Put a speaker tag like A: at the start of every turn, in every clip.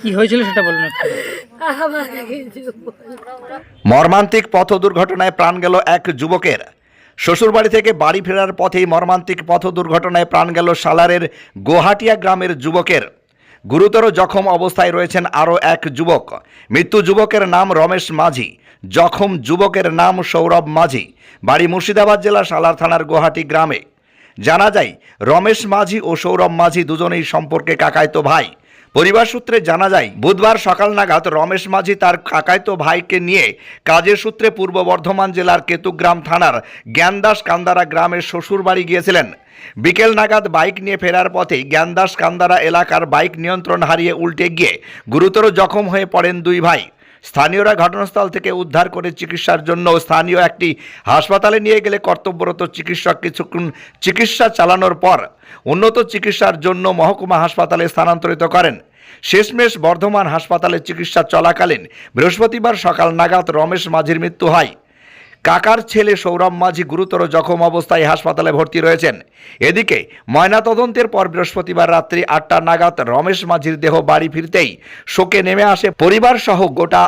A: কি হয়েছিল সেটা বলুন একটু।
B: মর্মান্তিক পথ দুর্ঘটনায় প্রাণ গেল এক যুবকের। শ্বশুরবাড়ি থেকে বাড়ি ফেরার পথেই মর্মান্তিক পথ দুর্ঘটনায় প্রাণ গেল সালারের গোহাটিয়া গ্রামের যুবকের। গুরুতর জখম অবস্থায় রয়েছেন আরও এক যুবক। মৃত্যু যুবকের নাম রমেশ মাঝি, জখম যুবকের নাম সৌরভ মাঝি, বাড়ি মুর্শিদাবাদ জেলা সালার থানার গোহাটি গ্রামে। জানা যায় রমেশ মাঝি ও সৌরভ মাঝি দুজনেই সম্পর্কে কাকায়তো ভাই। পরিবার সূত্রে জানা যায় বুধবার সকাল নাগাদ রমেশ মাঝি তার কাকায়তো ভাইকে নিয়ে কাজের সূত্রে পূর্ব বর্ধমান জেলার কেতুগ্রাম থানার জ্ঞানদাস কান্দারা গ্রামের শ্বশুরবাড়ি গিয়েছিলেন। বিকেল নাগাদ বাইক নিয়ে ফেরার পথেই জ্ঞানদাস কান্দারা এলাকার বাইক নিয়ন্ত্রণ হারিয়ে উল্টে গিয়ে গুরুতর জখম হয়ে পড়েন দুই ভাই। স্থানীয়রা ঘটনাস্থল থেকে উদ্ধার করে চিকিৎসার জন্য স্থানীয় একটি হাসপাতালে নিয়ে গেলে কর্তব্যরত চিকিৎসক কিছুক্ষণ চিকিৎসা চালানোর পর উন্নত চিকিৎসার জন্য মহকুমা হাসপাতালে স্থানান্তরিত করেন। শেষমেশ বর্ধমান হাসপাতালে চিকিৎসা চলাকালীন বৃহস্পতিবার সকাল নাগাদ রমেশ মাঝির মৃত্যু হয়। কাকার ছেলে সৌরভ মাঝি গুরুতর জখম অবস্থায় হাসপাতালে ভর্তি রয়েছেন। এদিকে ময়নাতদন্তের পর বৃহস্পতিবার রাত্রি 8টা নাগাদ রমেশ মাঝির দেহ বাড়ি ফিরতেই শোকে নেমে আসে পরিবার সহ গোটা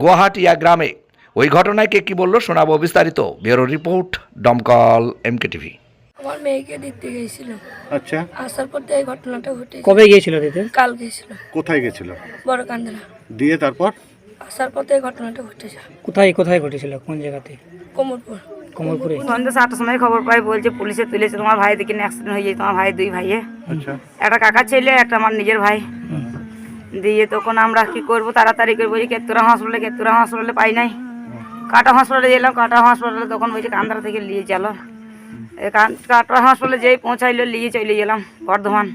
B: গোহাটিয়া গ্রামে। ওই ঘটনায় কে কি বলল শোনাবো বিস্তারিত। ব্যুরো রিপোর্ট, দমকল MK TV।
C: আমার মেয়েকে দিতে গেছিল।
D: আচ্ছা,
C: আসার পর এই ঘটনাটা ঘটে।
A: কবে গিয়েছিল দিতে?
C: কাল গেছিল।
D: কোথায় গেছিল?
C: বড় কান্দারা।
D: দিয়ে তারপর
C: আসার পর এই ঘটনাটা ঘটেছে।
A: কোথায় কোথায় ঘটেছিল, কোন জায়গাতে?
C: কোমরপুর।
A: কোমরপুরে।
E: সন্ধ্যা 7টার সময় খবর পাই, বলছে পুলিশে তুলেছে, তোমার ভাই দেখি অ্যাক্সিডেন্ট হয়ে যায়, তোমার ভাই দুই ভাইয়ে,
D: আচ্ছা
E: একটা কাকা ছেলে একটা আমার নিজের ভাই। দিয়ে তখন আমরা কি করব, তাড়াতাড়ি করে বলছি কেতুরা হসপিটালে পাই নাই, কাটা হসপিটালে গেলাম। কাটা হসপিটালে তখন বলছি কান্দারা থেকে নিয়ে চলো। কাটা হসপিটালে যেই পৌঁছাইলো নিয়ে চলে গেলাম বর্ধমান।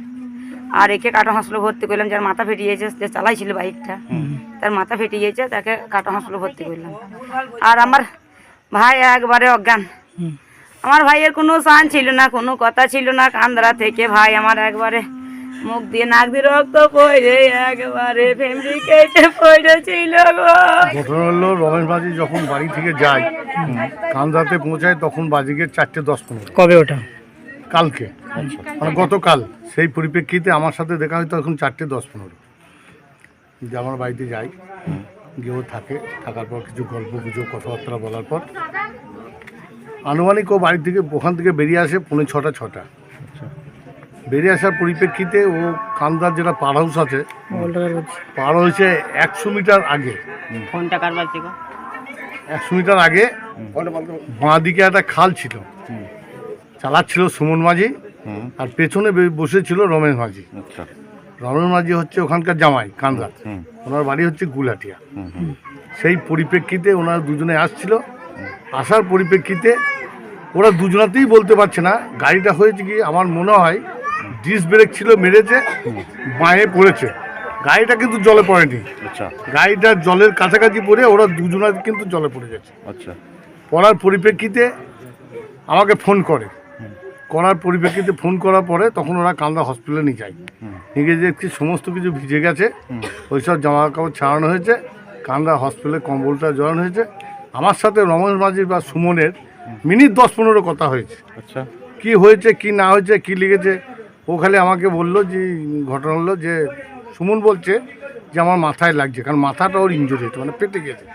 E: আর একে কাটা হসপিটালে ভর্তি করলাম। যার মাথা ফেটে গিয়েছে, যে চালাইছিল বাইকটা, তার মাথা ফেটে গিয়েছে, তাকে কাটা হসপিটালে ভর্তি করলাম। আর আমার ভাই একবারে অজ্ঞান। আমার ভাইয়ের কোনো সান ছিল না, কোনো কথা ছিল না। কান্দারা থেকে ভাই আমার একবারে মুখ দিয়ে নাক দিয়ে রক্ত পড়ে একবারে ফ্যামিলি কেটে পড়েছিল গো।
D: ঘটনা হলো রমেশ বাজি যখন বাড়ি থেকে যায় কান্দাতে পৌঁছায় তখন বাজিকে 4:10-15।
A: কবে ওটা?
D: কালকে, মানে গতকাল। সেই পরিপ্রেক্ষিতে আমার সাথে দেখা হয় তখন 4:10-15। যে আমার বাড়িতে যাই, গিয়েও থাকার পর কিছু গল্প গুজব কথাবার্তা বলার পর আনুমানিক ও বাড়ি থেকে ওখান থেকে বেরিয়ে আসে 5:45-6টা। বেরিয়ে আসার পরিপ্রেক্ষিতে ও কান্দার যেটা পার হাউস আছে, পার হয়েছে 100 মিটার আগে। 100 মিটার আগে বাঁ দিকে একটা খাল ছিল, চালাচ্ছিল সুমন মাঝি, আর পেছনে বসেছিল রমেশ মাঝি। রমেশ মাঝি হচ্ছে ওখানকার জামাই কান্দার, ওনার বাড়ি হচ্ছে গুলাটিয়া। সেই পরিপ্রেক্ষিতে ওনারা দুজনে আসছিল। আসার পরিপ্রেক্ষিতে ওরা দুজনাতেই বলতে পারছে না গাড়িটা হয়েছে কি, আমার মনে হয় ডিস ব্রেক ছিল, মেরেছে, বাঁয়ে পড়েছে। গাড়িটা কিন্তু জলে পড়েনি। আচ্ছা, গাড়িটা জলের কাছাকাছি পড়ে ওরা দুজনা কিন্তু জলে পড়ে গেছে। আচ্ছা, পড়ার পরিপ্রেক্ষিতে আমাকে ফোন করার পরে তখন ওরা কান্দা হসপিটালে নিয়ে যায়। নিয়ে গিয়ে দেখছি সমস্ত কিছু ভিজে গেছে, ওইসব জামা কাপড় ছাড়ানো হয়েছে, কান্দা হসপিটালে কম্বলটা জড়ানো হয়েছে। আমার সাথে রমেশ মাঝি বা সুমনের মিনিট 10-15 কথা হয়েছে। আচ্ছা, কি হয়েছে কি না হয়েছে কি লেগেছে, ও খালি আমাকে বললো যে ঘটনা হলো যে সুমন বলছে যে আমার মাথায় লাগছে, কারণ মাথাটা ওর ইনজুরি হয়েছে, মানে পেটে গেছে,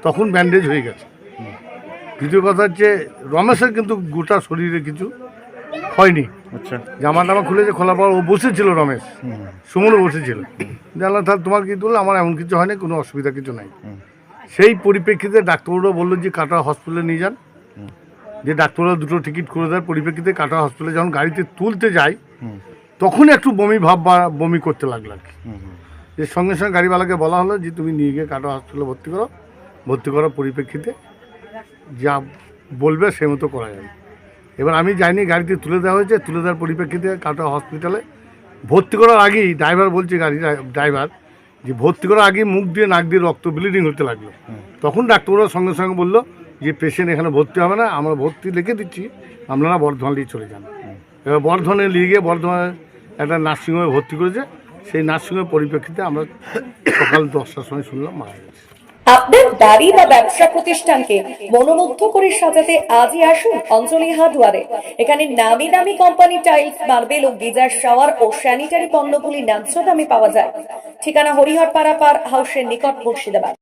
D: তখন ব্যান্ডেজ হয়ে গেছে। দ্বিতীয় কথা হচ্ছে রমেশের কিন্তু গোটা শরীরে কিছু হয়নি। আচ্ছা, জামা টামা খুলেছে, খোলার পর ও বসেছিল, রমেশ সুমনও বসেছিল। জানলাম তাহলে তোমার কি তুললো, আমার এমন কিছু হয়নি, কোনো অসুবিধা কিছু নাই। সেই পরিপ্রেক্ষিতে ডাক্তারবাবুরা বললো যে কাটোয়া হসপিটালে নিয়ে যান। যে ডাক্তাররা দুটো টিকিট করে দেওয়ার পরিপ্রেক্ষিতে কাটোয়া হসপিটালে যখন গাড়িতে তুলতে যাই তখন একটু বমি ভাব বা বমি করতে লাগলো আর কি। যে সঙ্গে সঙ্গে গাড়িওয়ালাকে বলা হলো যে তুমি নিয়ে গিয়ে কাটোয়া হসপিটালে ভর্তি করার পরিপ্রেক্ষিতে যা বলবে সে মতো করা যাবে। এবার আমি যাইনি, গাড়িতে তুলে দেওয়া হয়েছে। তুলে দেওয়ার পরিপ্রেক্ষিতে কাটোয়া হসপিটালে ভর্তি করার আগেই ড্রাইভার বলছে, গাড়ি ড্রাইভার যে ভর্তি করার আগেই মুখ দিয়ে নাক দিয়ে রক্ত ব্লিডিং হতে লাগলো। তখন ডাক্তাররা সঙ্গে সঙ্গে বললো যে পেশেন্ট এখানে ভর্তি হবে না, আমরা ভর্তি লিখে দিচ্ছি, আপনারা বর্ধমান নিয়ে চলে যান। এবার বর্ধমানে নিয়ে গিয়ে বর্ধমানে একটা নার্সিংহোমে ভর্তি করেছে। সেই নার্সিংহোমের পরিপ্রেক্ষিতে আমরা সকাল 10টার সময় শুনলাম মারা গেছে।
F: আপনার বাড়ি বা ব্যবসা প্রতিষ্ঠানকে মনোমুগ্ধ করে সাজাতে আজই আসুন অঞ্জলি হার্ডওয়্যারে। এখানে নামি দামি কোম্পানি টাইলস, মার্বেল ও গিজার শাওয়ার ও স্যানিটারি পণ্যগুলি ন্যায্য দামে পাওয়া যায়। ঠিকানা হরিহরপাড়া পার হাউসের নিকট মুর্শিদাবাদ।